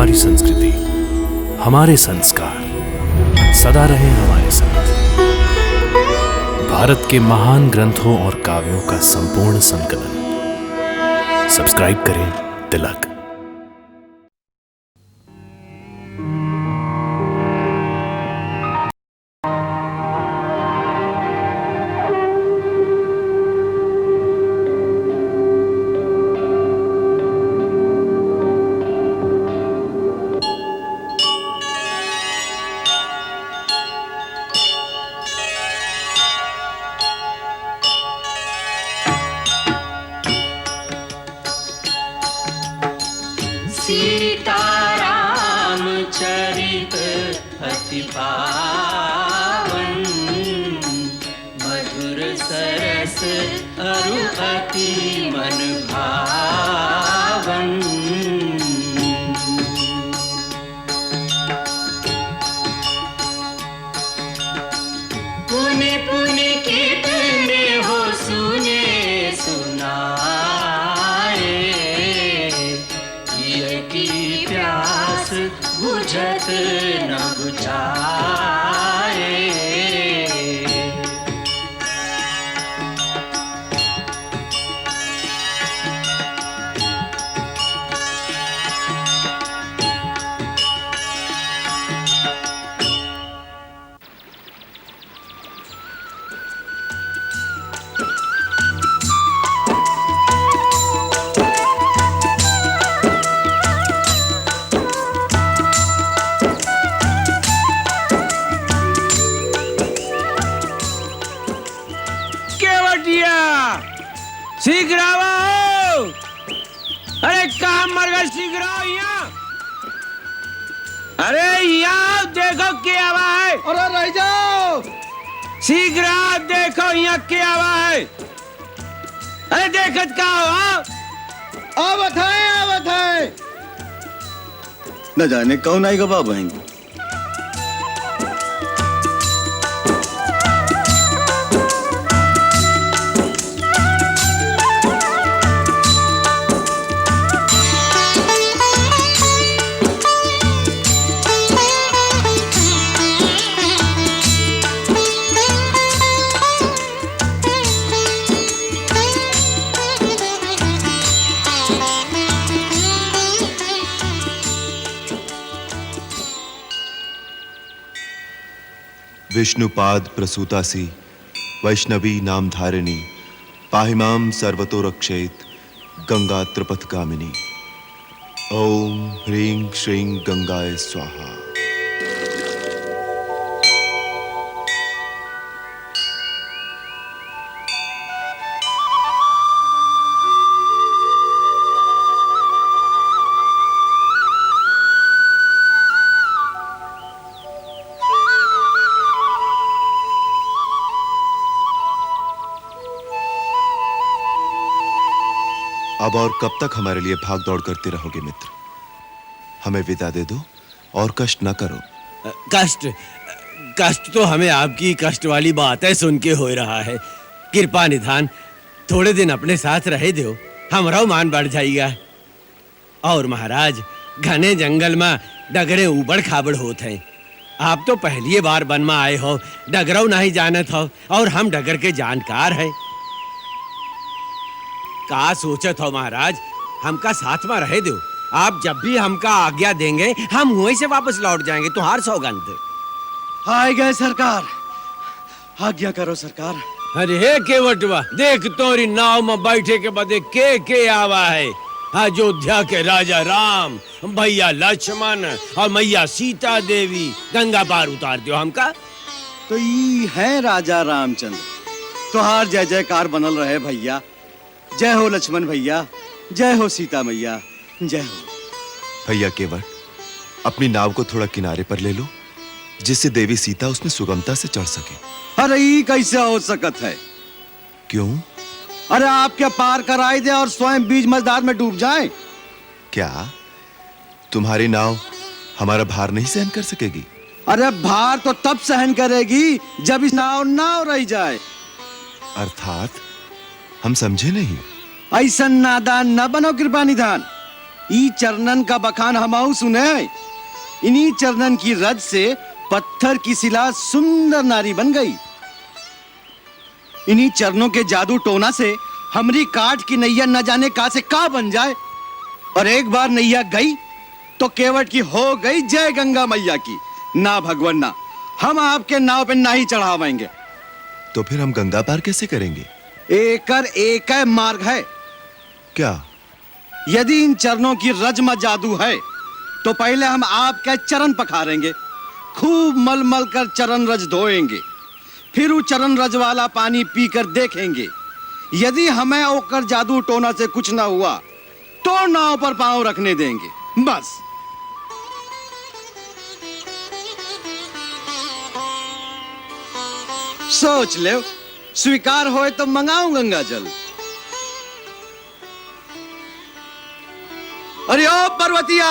हमारी संस्कृति, हमारे संस्कार सदा रहे हमारे साथ। भारत के महान ग्रंथों और काव्यों का संपूर्ण संकलन। सब्सक्राइब करें तिलक। सीताराम चरित अति पावन, मधुर सरस अरु अति मन भावन। पुनि पुनि कितने हो सुने सुनाए, की प्यास बुझत न बुझाए। शीघ्र आओ! अरे कहाँ मर गए? शीघ्र आओ यहाँ! अरे यहाँ देखो क्या हुआ है? अरे रह जाओ! शीघ्र आओ, देखो यहाँ क्या हुआ है? अरे देखत का हो? आवत है। न जाने कौन आएगा बाबा बहन। विष्णुपाद प्रसूतासी वैष्णवी नाम धारिणी, पाहिमाम सर्वतो रक्षेत गंगा त्रिपथगामिनी। ओम ह्रीं श्रीं गंगाय स्वाहा। अब और कब तक हमारे लिए भाग दौड़ करते रहोगे मित्र? हमें विदा दे दो और कष्ट न करो। कष्ट तो हमें आपकी कष्ट वाली बातें सुन के हो रहा है। कृपा निधान थोड़े दिन अपने साथ रहे दो, हमारा मान बढ़ जाएगा। और महाराज, घने जंगल में डगरे उबड़ खाबड़ होते हैं। आप तो पहली बार वन में आए हो, डगरव नहीं जानत हो, और हम डगर के जानकार हैं। का सोचत हो महाराज, हमका साथ में रहे दो। आप जब भी हमका आज्ञा देंगे हम वहीं से वापस लौट जाएंगे। तुम्हार सौगंध। आए गए सरकार, आज्ञा करो सरकार। अरे केवटवा, देख तोरी नाव में बैठे के बदे के आवा है। अयोध्या के राजा राम, भैया लक्ष्मण और मैया सीता देवी गंगा पार उतार दो हमका। तो ये है राजा रामचंद्र। तुहार जय जयकार बनल रहे भैया। जय हो लक्ष्मण भैया, जय हो सीता मैया, जय हो। भैया केवट, अपनी नाव को थोड़ा किनारे पर ले लो, जिससे देवी सीता उसमें सुगमता से चढ़ सके। अरे ये कैसे हो सकत है? क्यों? अरे आप क्या पार कराई दे और स्वयं बीच मझधार में डूब जाए? क्या तुम्हारी नाव हमारा भार नहीं सहन कर सकेगी? अरे भार तो तब सहन करेगी जब इस नाव रह जाए। अर्थात हम समझे नहीं। ऐसा नादान न बनो कृपा निधान। ई चरणन का बखान हमाऊ सुने। इन्हीं चरणन की रज से पत्थर की शिला सुंदर नारी बन गई। इन्हीं चरणों के जादू टोना से हमरी काठ की नैया न जाने कहां से कहां बन जाए। और एक बार नैया गई तो केवट की हो गई जय गंगा मैया की। ना भगवान ना, हम आपके नाव पे ना ही चढ़ावेंगे। तो फिर हम गंगा पार कैसे करेंगे? एक मार्ग है। क्या? यदि इन चरणों की रज में जादू है तो पहले हम आपके चरण पखारेंगे, खूब मल मल कर चरण रज धोएंगे, फिर वो चरण रज वाला पानी पीकर देखेंगे। यदि हमें ओकर जादू टोना से कुछ ना हुआ तो नाव पर पांव रखने देंगे, बस। सोच ले, स्वीकार होए तो मंगाऊं गंगा जल। अरे ओ पर्वतिया,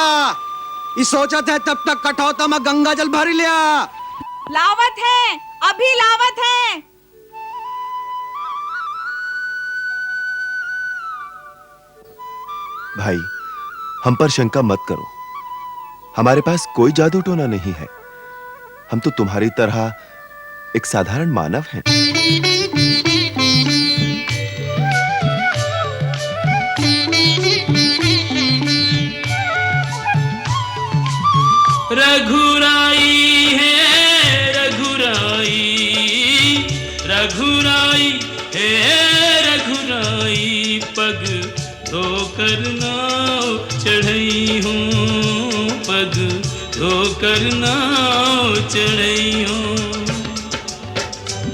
इस सोचत है तब तक कठौता में गंगा जल भर लिया। लावत है, अभी लावत है। भाई, हम पर शंका मत करो। हमारे पास कोई जादू टोना नहीं है। हम तो तुम्हारी तरह एक साधारण मानव हैं। रघुराई है रघुराई, रघुराई है रघुराई, पग धोकर नाव चढ़ई हूँ, पग धोकर नाव चढ़ई हूँ।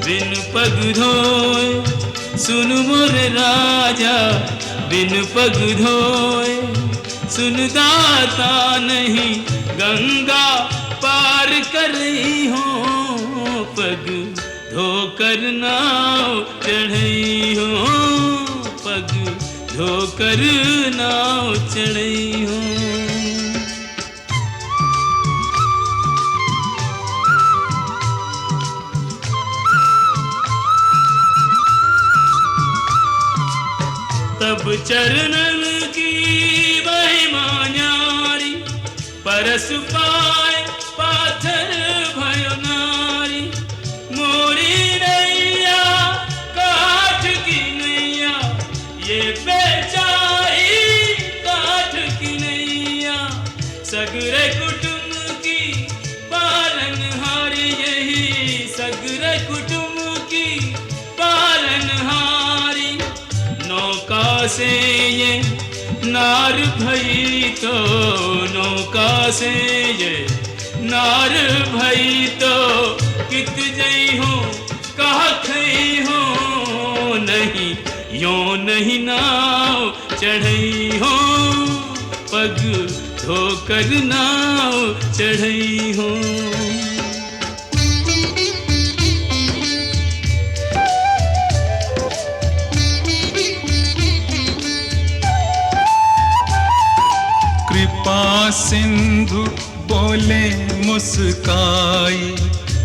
बिन पग धोए सुन मोर राजा, बिन पग धोए सुन दाता नहीं गंगा पार कर रही हूँ, पग धोकर नाव चढ़ई हूँ, पग धोकर नाव चढ़ई हूँ। तब चरणन की महिमा न्यारी, परस पाए पाथर भयो नारी। मोरी नैया काठ की नैया, ये बेचारी काठ की नैया। सगरे कुटुंब की पालनहारी, यही सगरे कुटुंब की पालनहारी। नौका से ये नार भई तो, नौका से ये नार भई तो, कित जई हो कहा खई हो, नहीं यो नहीं नाव चढ़ई हो, पग धोकर नाव चढ़ई हो। कृपा सिंधु बोले मुस्काई,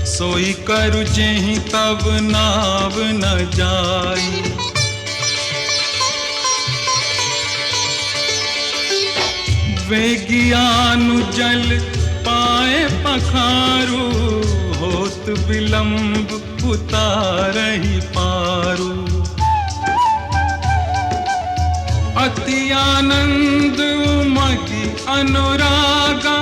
सोई करु जेहि तब नाव न जाई। वे ज्ञानु जल पाए पखारू, होत विलंब उतारहि पारू। अति आनंद उमगी अनुरागा,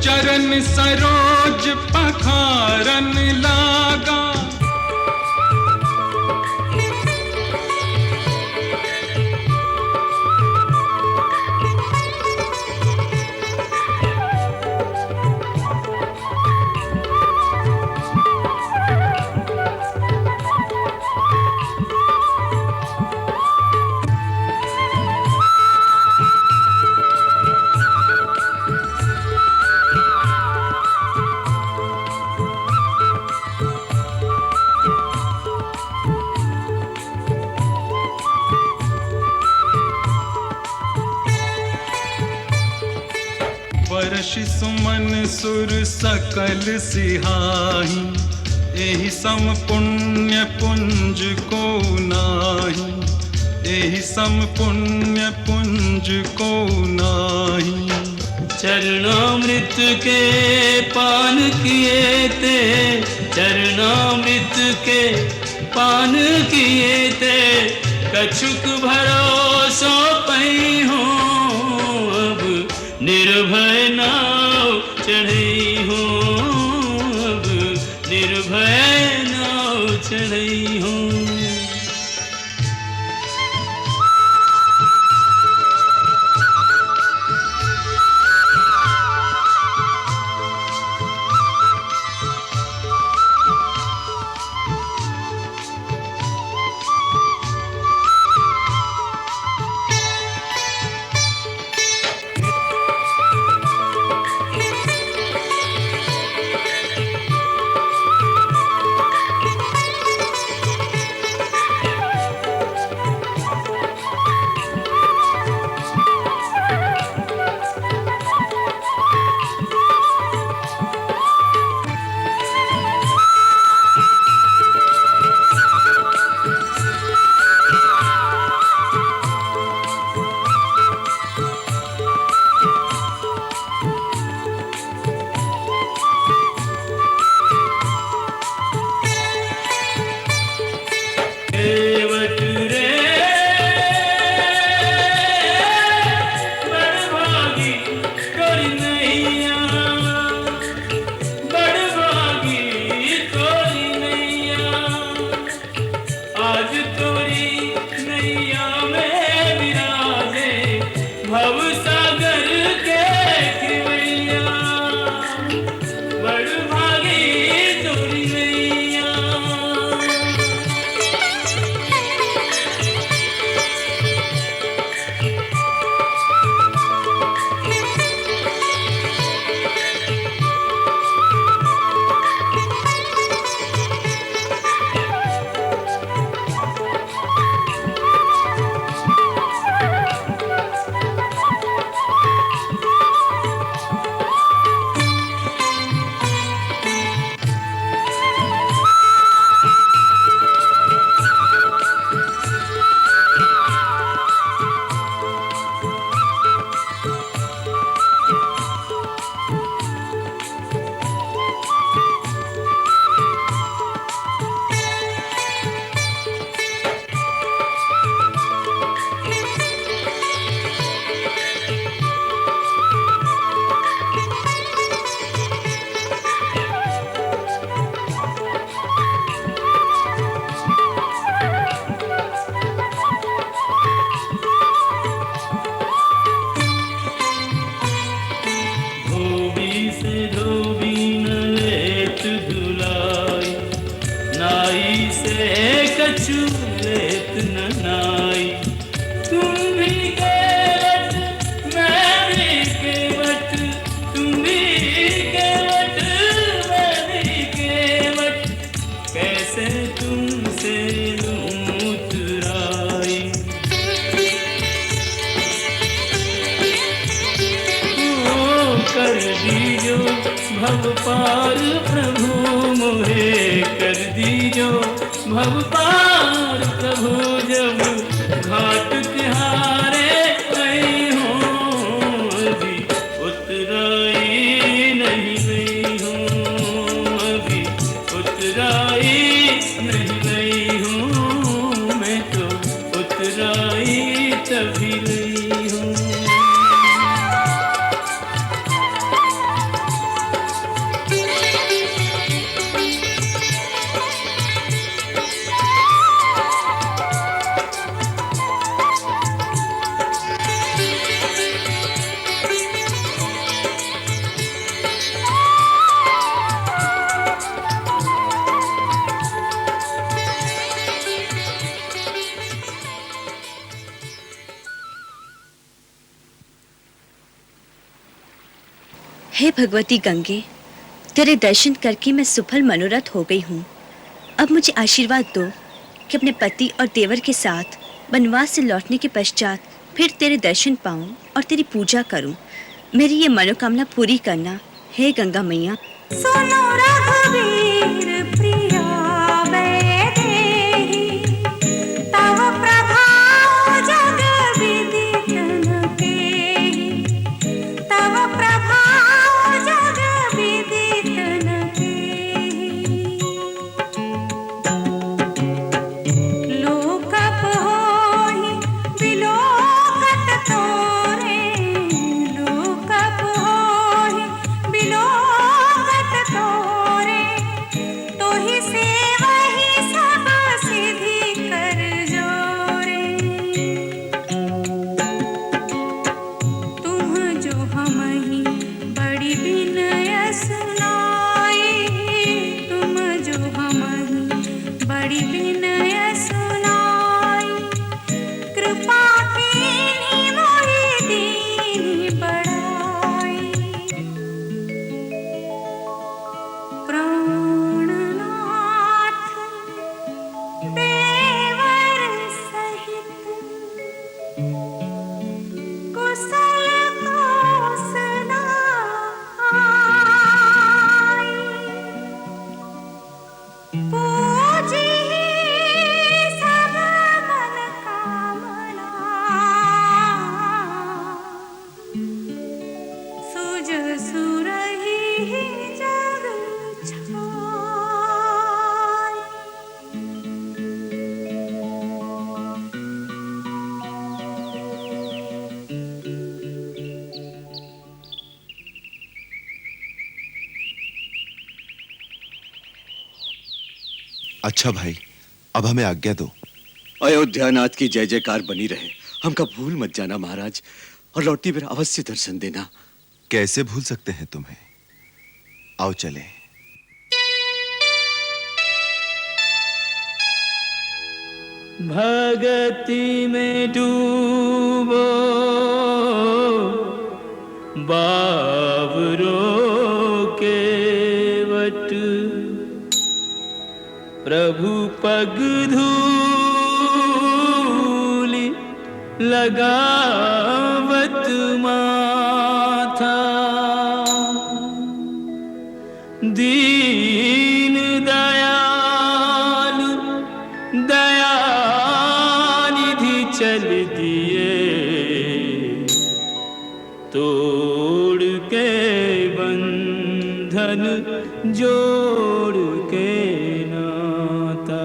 चरण सरोज पखारन लागा। वर्षि सुमन सुर सकल सिहाही, एहि सम पुण्य पुंज को नाही। एहि सम पुण्य पुंज को नाही। चरणामृत के पान किए ते, चरणामृत के पान किए ते, कछुक भरोसो पई हो, अब निर्भय नाव चढ़ई हो, अब निर्भय नाव चढ़ई हो। कर दीजो भव पार प्रभु मोहे कर दीजो भव पार प्रभु जब घाट तिहारे गई हूँ अभी उतराई नहीं गई हूँ अभी उतराई नहीं गई हूँ मैं तो उतराई तभी गई हूँ। हे भगवती गंगे, तेरे दर्शन करके मैं सुफल मनोरथ हो गई हूँ। अब मुझे आशीर्वाद दो कि अपने पति और देवर के साथ वनवास से लौटने के पश्चात फिर तेरे दर्शन पाऊँ और तेरी पूजा करूँ। मेरी ये मनोकामना पूरी करना हे गंगा मैया। सुनो रघुवीर प्रिया वैदेही, तव प्रभाव हम ही बड़ी विनय सुनाई, तुम जो हम ही बड़ी विनय सुनाई, कृपा कीनी मोहि दीनी बड़ाई, प्राणनाथ देवर सहित कुशल कोसला आई, पूजी सब मन कामना, सुज सुरही जग छाई। अच्छा भाई, अब हमें आज्ञा दो। अयोध्यानाथ की जय जयकार बनी रहे। हमका भूल मत जाना महाराज, और लौटती फिर अवश्य दर्शन देना। कैसे भूल सकते हैं तुम्हें? आओ चले। भगति में डूबो बावरों के वट, प्रभु पग धूलि लगावत माथा, दीन दयालु दयानिधि चल दिए, तोड़ के बंधन जोड़ के नाता।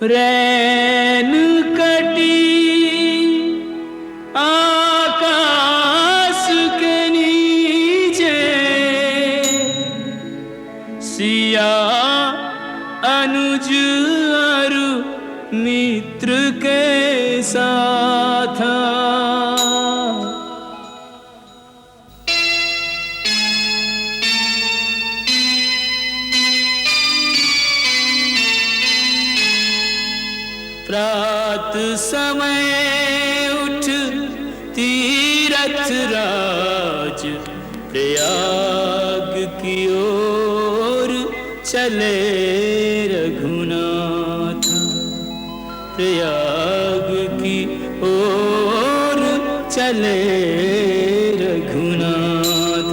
रैन कटी आकाश के नीचे, सिया अनुज अरु मित्र के साथ, प्रात समय उठ तीरथ राज, प्रयाग की ओर चले रघुनाथ, प्रयाग की ओर चले रघुनाथ।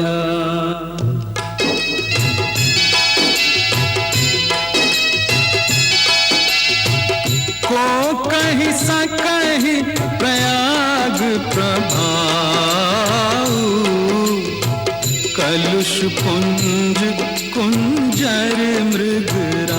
को कहीं सा कहीं प्रयाग प्रभाऊ, कलुष पुंज कुंजर मृगराऊ,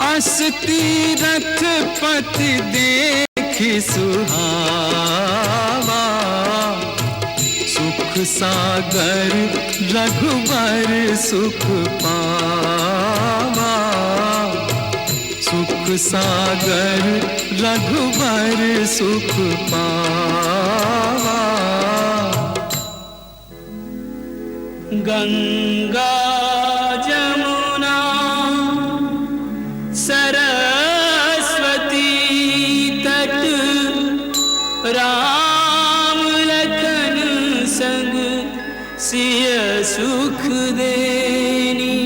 अस तीरथ पति देखि सुहावा, सुख सागर रघुवर सुख पावा, सुख सागर रघुवर सुख पावा। गंगा जमुना सरस्वती तट, राम लखन संग सिय सुख देनी,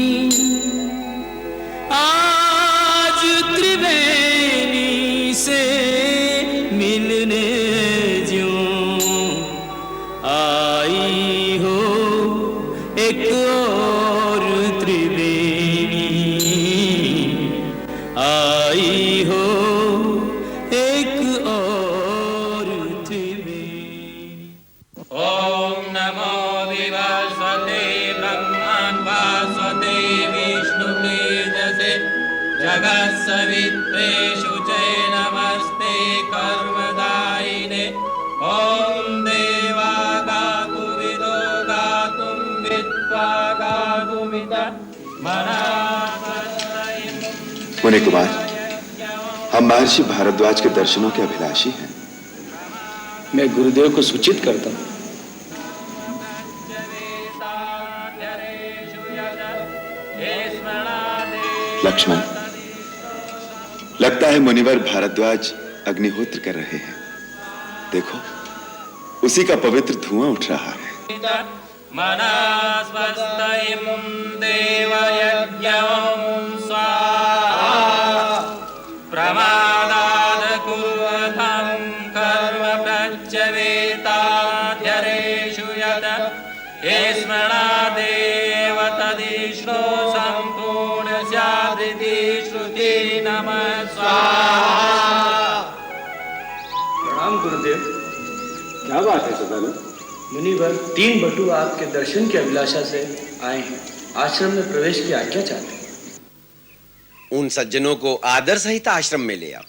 आई हो एक और त्रिवेणी। ॐ नमो विवस्वते ब्रह्मन् वास्वते विष्णुतेजसे जगत्सवित्रे शुचे नमस्ते कर्मदायिने। ॐ देवा गातु विदो गातुं विद्वा गातुमित मुनि कुमार, हम महर्षि भारद्वाज के दर्शनों के अभिलाषी हैं। मैं गुरुदेव को सूचित करता हूँ। लक्ष्मण, लगता है मुनिवर भारद्वाज अग्निहोत्र कर रहे हैं। देखो, उसी का पवित्र धुआं उठ रहा है। मनस्वस्तयं देवयज्ञं स्वाहा प्रमादाद कुर्वतं कर्म प्रत्यवेताध्यरेषु यद स्मरणादेव तदिष्णो सम्पूर्ण स्यादिति श्रुति नमः स्वाहा। प्रणाम गुरुदेव। क्या बात है सदानंद? मुनिवर 3 बटु आपके दर्शन की अभिलाषा से आए हैं। आश्रम में प्रवेश की आज्ञा चाहते हैं। उन सज्जनों को आदर सहित आश्रम में ले आओ।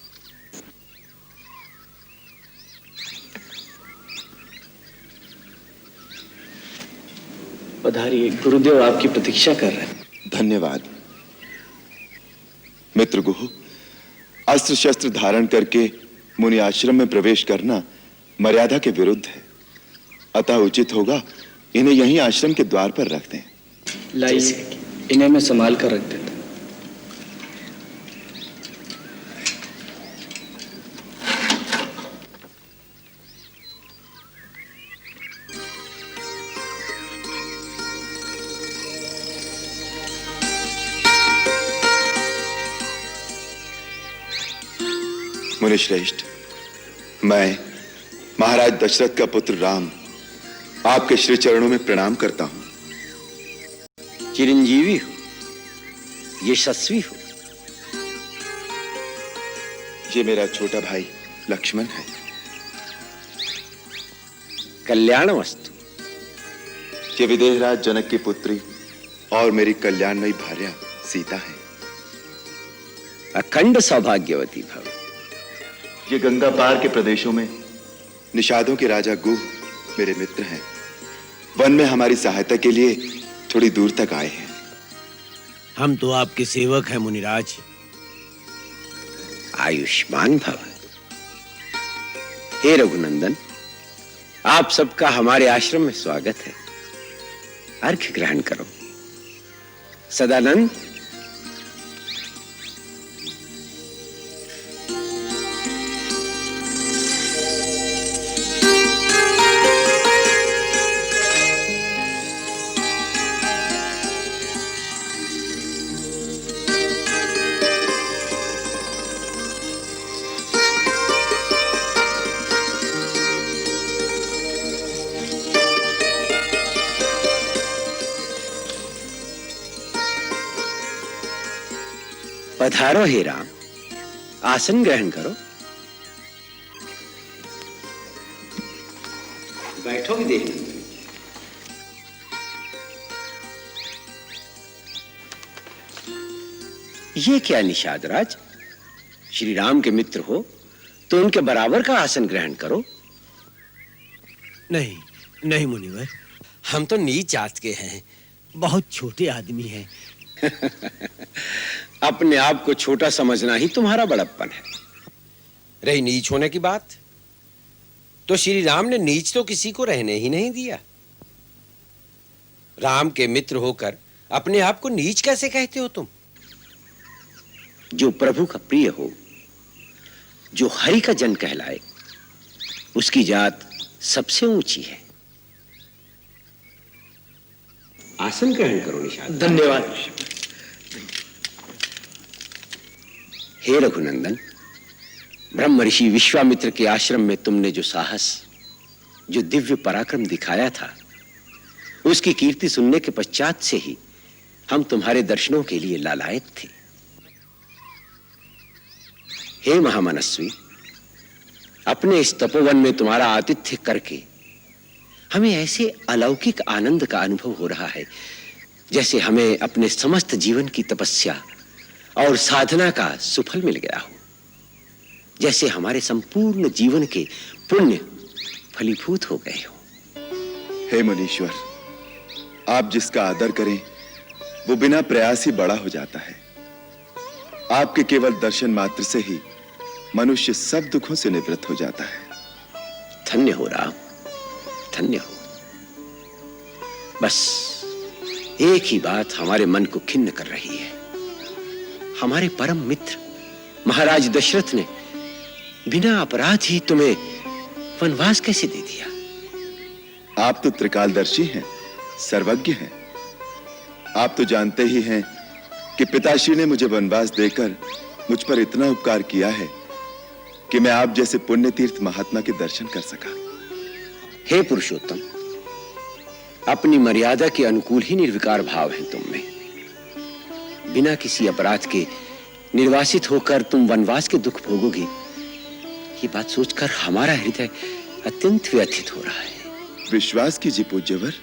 पधारिए, गुरुदेव आपकी प्रतीक्षा कर रहे हैं। धन्यवाद। मित्र गुहु, अस्त्र शस्त्र धारण करके मुनि आश्रम में प्रवेश करना मर्यादा के विरुद्ध है। अतः उचित होगा इन्हें यहीं आश्रम के द्वार पर रख दें। लाइए, इन्हें मैं संभाल कर रख देता हूं। मुनिश्रेष्ठ, मैं महाराज दशरथ का पुत्र राम आपके श्री चरणों में प्रणाम करता हूं। चिरंजीवी हो, यशस्वी हो। ये मेरा छोटा भाई लक्ष्मण है। कल्याण वस्तु। ये विदेहराज जनक की पुत्री और मेरी कल्याणमयी भार्या सीता है। अखंड सौभाग्यवती भव। ये गंगा पार के प्रदेशों में निषादों के राजा गुह मेरे मित्र हैं। वन में हमारी सहायता के लिए थोड़ी दूर तक आए हैं। हम तो आपके सेवक हैं मुनिराज। आयुष्मान भव। हे रघुनंदन, आप सबका हमारे आश्रम में स्वागत है। अर्घ्य ग्रहण करो। सदानंद, पधारो हे राम, आसन ग्रहण करो। बैठो भी देख। ये क्या निषाद राज, श्री राम के मित्र हो तो उनके बराबर का आसन ग्रहण करो। नहीं नहीं मुनिवर, हम तो नीच जात के हैं, बहुत छोटे आदमी हैं। अपने आप को छोटा समझना ही तुम्हारा बड़प्पन है। रही नीच होने की बात, तो श्री राम ने नीच तो किसी को रहने ही नहीं दिया। राम के मित्र होकर अपने आप को नीच कैसे कहते हो तुम? जो प्रभु का प्रिय हो, जो हरि का जन कहलाए, उसकी जात सबसे ऊंची है। आसन ग्रहण करो निषाद। धन्यवाद। हे रघुनंदन, ब्रह्म ऋषि विश्वामित्र के आश्रम में तुमने जो साहस, जो दिव्य पराक्रम दिखाया था, उसकी कीर्ति सुनने के पश्चात से ही हम तुम्हारे दर्शनों के लिए लालायत थे। हे महामनस्वी, अपने इस तपोवन में तुम्हारा आतिथ्य करके हमें ऐसे अलौकिक आनंद का अनुभव हो रहा है जैसे हमें अपने समस्त जीवन की तपस्या और साधना का सुफल मिल गया हो, जैसे हमारे संपूर्ण जीवन के पुण्य फलीभूत हो गए हो। हे मुनीश्वर, आप जिसका आदर करें वो बिना प्रयास ही बड़ा हो जाता है। आपके केवल दर्शन मात्र से ही मनुष्य सब दुखों से निवृत्त हो जाता है। धन्य हो राम, धन्य हो। बस एक ही बात हमारे मन को खिन्न कर रही है। हमारे परम मित्र महाराज दशरथ ने बिना अपराध ही तुम्हें वनवास कैसे दे दिया? आप तो त्रिकालदर्शी हैं, सर्वज्ञ हैं। आप तो जानते ही हैं कि पिताश्री ने मुझे वनवास देकर मुझ पर इतना उपकार किया है कि मैं आप जैसे पुण्य तीर्थ महात्मा के दर्शन कर सका। हे पुरुषोत्तम, अपनी मर्यादा के अनुकूल ही निर्विकार भाव है तुम में। बिना किसी अपराध के निर्वासित होकर तुम वनवास के दुख भोगोगे, ये बात सोचकर हमारा हृदय अत्यंत व्यथित हो रहा है। विश्वास कीजिए पूज्यवर,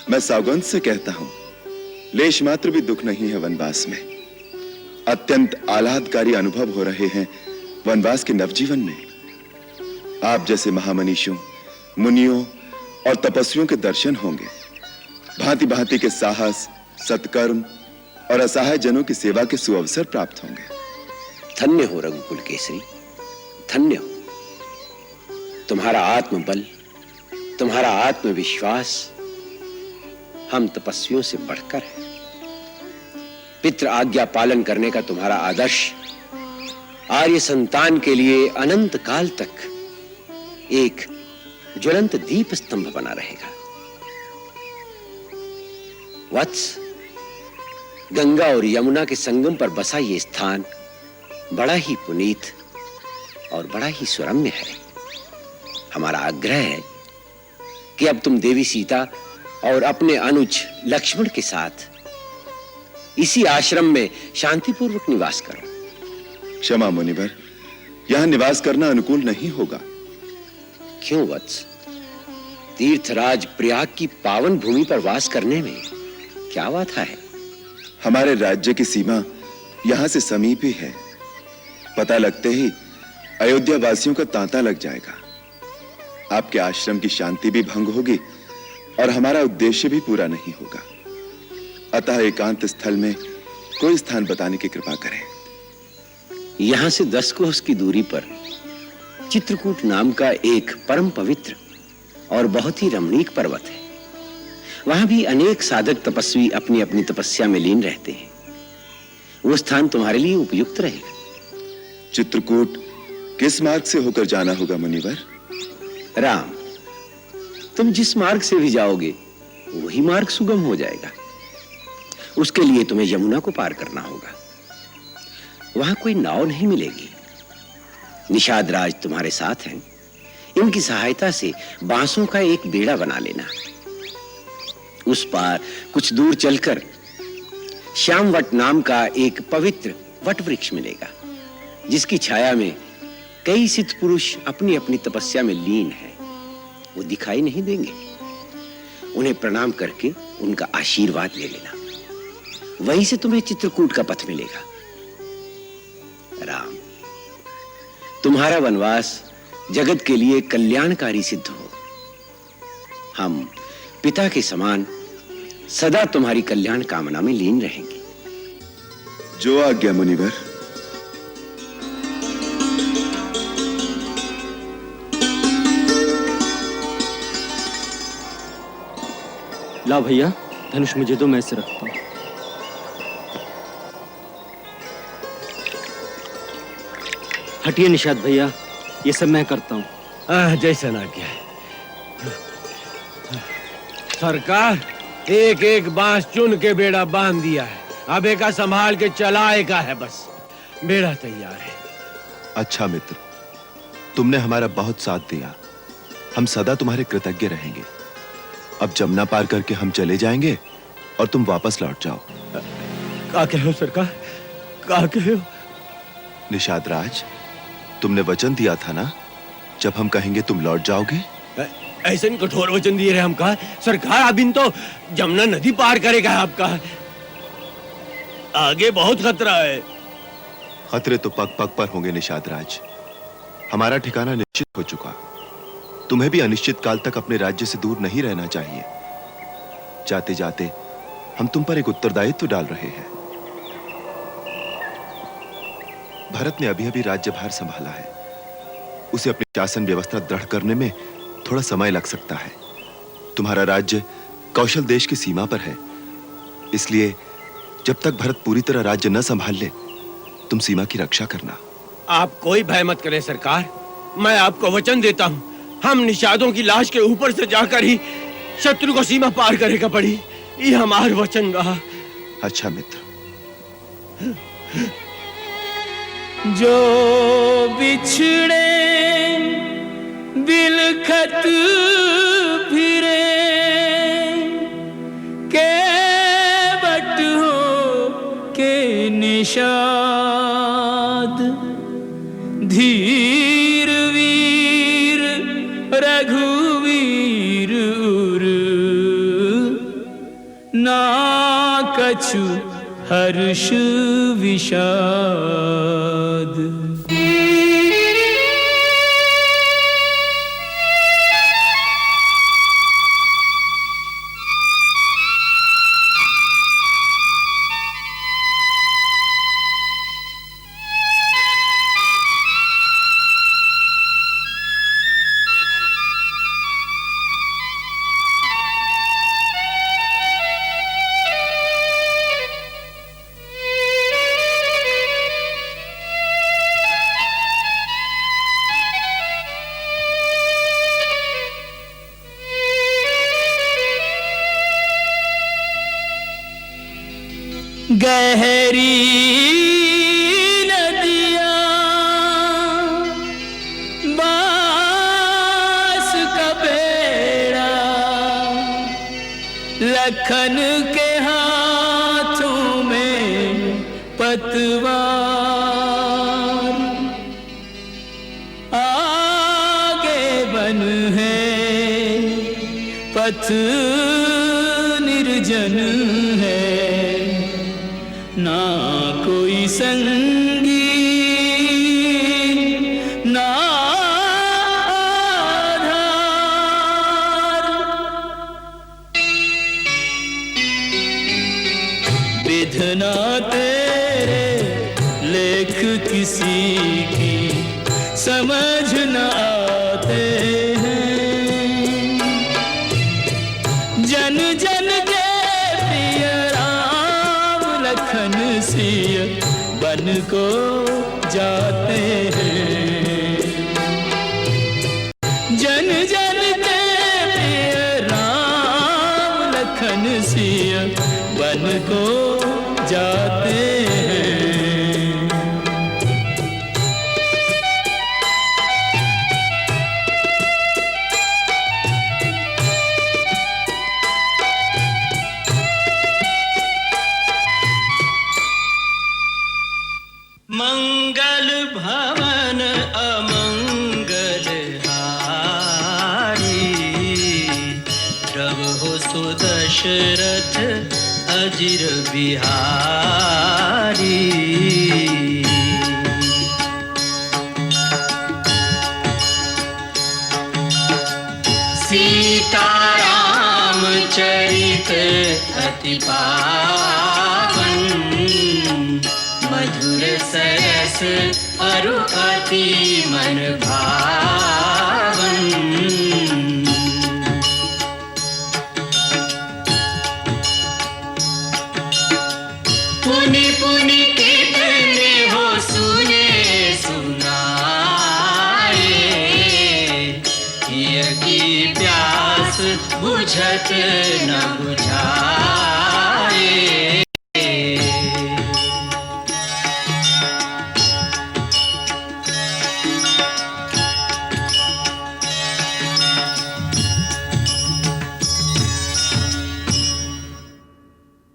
मैं सौगंध से कहता हूं, लेश मात्र भी दुख नहीं है वनवास में। अत्यंत आह्लादकारी अनुभव हो रहे हैं वनवास के नवजीवन में। आप जैसे महामनीषों, मुनियों और तपस्वियों के दर्शन होंगे। भांति भांति के साहस, सत्कर्म और असहाय जनों की सेवा के सुअवसर प्राप्त होंगे। धन्य हो रघुकुल केसरी, धन्य हो। तुम्हारा आत्मबल, तुम्हारा आत्मविश्वास हम तपस्वियों से बढ़कर है। पितृ आज्ञा पालन करने का तुम्हारा आदर्श आर्य संतान के लिए अनंत काल तक एक ज्वलंत दीप स्तंभ बना रहेगा। वत्स, गंगा और यमुना के संगम पर बसा ये स्थान बड़ा ही पुनीत और बड़ा ही सुरम्य है। हमारा आग्रह है कि अब तुम देवी सीता और अपने अनुज लक्ष्मण के साथ इसी आश्रम में शांतिपूर्वक निवास करो। क्षमा मुनिवर, यहां निवास करना अनुकूल नहीं होगा। क्यों वत्स? तीर्थराज प्रयाग की पावन भूमि पर वास करने में क्या बाधा है? हमारे राज्य की सीमा यहां से समीप ही है। पता लगते ही अयोध्या वासियों का तांता लग जाएगा। आपके आश्रम की शांति भी भंग होगी और हमारा उद्देश्य भी पूरा नहीं होगा। अतः एकांत स्थल में कोई स्थान बताने की कृपा करें। यहां से 10 कोस की दूरी पर चित्रकूट नाम का एक परम पवित्र और बहुत ही रमणीक पर्वत है। वहां भी अनेक साधक तपस्वी अपनी अपनी तपस्या में लीन रहते हैं। वो स्थान तुम्हारे लिए उपयुक्त रहेगा। चित्रकूट किस मार्ग से होकर जाना होगा मुनिवर? राम, तुम जिस मार्ग से भी जाओगे वही मार्ग सुगम हो जाएगा। उसके लिए तुम्हें यमुना को पार करना होगा। वहां कोई नाव नहीं मिलेगी। निषाद राज तुम्हारे साथ हैं। इनकी सहायता से बांसों का एक बेड़ा बना लेना। उस पार कुछ दूर चलकर श्यामवट नाम का एक पवित्र वट वृक्ष मिलेगा, जिसकी छाया में कई सिद्ध पुरुष अपनी अपनी तपस्या में लीन हैं। वो दिखाई नहीं देंगे। उन्हें प्रणाम करके उनका आशीर्वाद ले लेना। वहीं से तुम्हें चित्रकूट का पथ मिलेगा। राम, तुम्हारा वनवास जगत के लिए कल्याणकारी सिद्ध हो। हम पिता के समान सदा तुम्हारी कल्याण कामना में लीन रहेंगे। जो आज्ञा मुनिवर। ला भैया, धनुष मुझे दो, मैं इसे रखता हूं। हटिए निषाद भैया, ये सब मैं करता हूं। जैसन आज्ञा। सरकार, एक एक बांस चुन के बेड़ा बांध दिया है। अब एक संभाल के चलाए का है। बस बेड़ा तैयार है। अच्छा मित्र, तुमने हमारा बहुत साथ दिया। हम सदा तुम्हारे कृतज्ञ रहेंगे। अब जमुना पार करके हम चले जाएंगे और तुम वापस लौट जाओ। क्या कहो सरकार? क्या कहो? निषाद राज, तुमने वचन दिया था ना, जब हम कहेंगे तुम लौट जाओगे। ऐसे कठोर वचन दिए रहे हमका सरकार। अभी तो जमुना नदी पार करेगा आपका, आगे बहुत खतरा है। खतरे तो पग पग पर होंगे निषाद राज। हमारा ठिकाना निश्चित हो चुका। तुम्हें भी अनिश्चित काल तक अपने राज्य से दूर नहीं रहना चाहिए। जाते जाते हम तुम पर एक उत्तरदायित्व डाल रहे हैं। भरत ने अभी अभी राज्यभार संभाला है। उसे अपनी शासन व्यवस्था दृढ़ करने में थोड़ा समय लग सकता है। तुम्हारा राज्य कौशल देश की सीमा पर है, इसलिए जब तक भरत पूरी तरह राज्य न संभाल ले, तुम सीमा की रक्षा करना। आप कोई भय मत करें सरकार, मैं आपको वचन देता हूँ, हम निषादों की लाश के ऊपर से जाकर ही शत्रु को सीमा पार करेगा पड़ी। ये हमार वचन रहा। अच्छा मित्र। जो बिछड़े बिलखत फिरे के बट हो के निषाद, धीर वीर रघुवीर उर, ना कछु हर्ष विषाद। गहरी नदियाँ बास का बेड़ा, लखन के हाथों में पतवार, आगे बन है पथ निर्जन है, ना कोई संगी ना आधार। विधना तेरे लेख किसी की समझ न आते हैं, जन जन के प्रिय राम लखन सिय बन को जाते हैं, जन जन के प्रिय राम लखन सिय बन को जाते हैं। मंगल भवन अमंगल हारी, रहो सुदशरथ अजिर बिहारी। सीताराम चरित अति पावन, मधुर सरस अरु अति मन भावन। पुनि पुनि कितने हो सुने सुनाए, हिय की प्यास बुझत न बुझाए।